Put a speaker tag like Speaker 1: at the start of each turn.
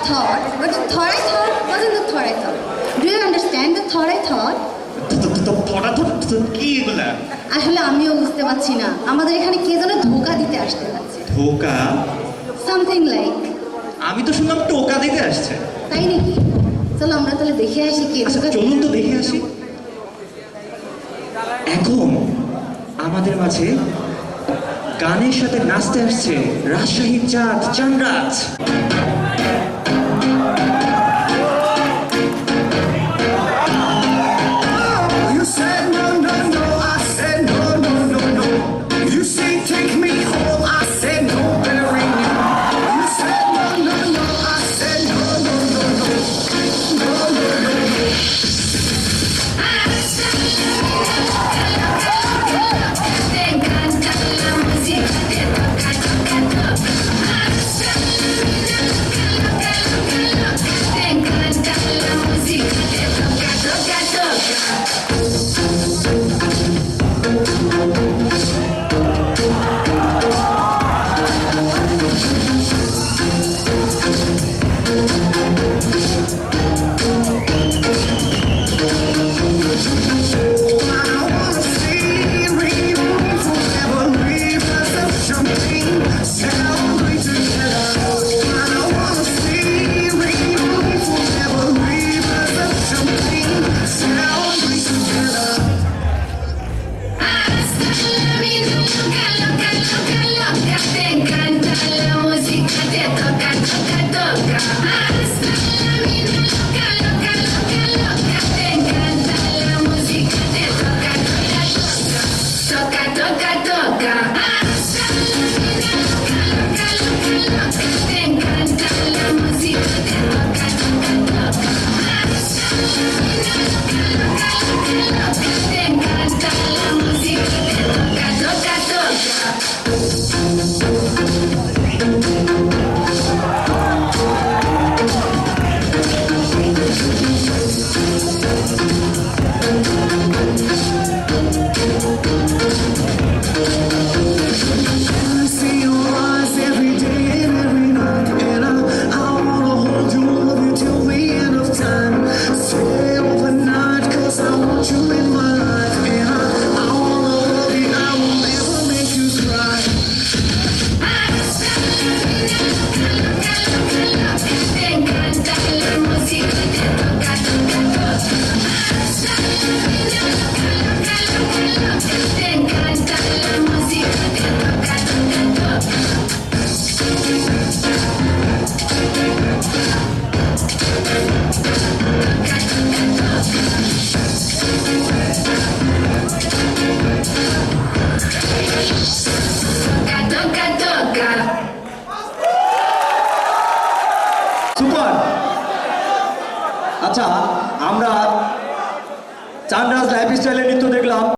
Speaker 1: thought, but the thought I thought wasn't the thought I thought. Do you understand the thought I thought?
Speaker 2: কি এগুলা?
Speaker 1: আসলে আমিও বুঝতে পারছি না, আমাদের এখানে কে যেন ধোকা দিতে আসতে পারছে।
Speaker 2: ধোকা?
Speaker 1: Something like.
Speaker 2: আমি তো শুনলাম টোকা দিতে আসছে।
Speaker 1: তাই নাকি? চলো আমরা তাহলে দেখে আসি কে ধোকা।
Speaker 2: চলুন তো দেখে আসি। এখন আমাদের মাঝে গানের সাথে নাচতে আসছে রাজশাহীর চাঁদ চানরাজ।
Speaker 3: আচ্ছা, আমরা চানরাজ লাইফস্টাইলের নৃত্য দেখলাম।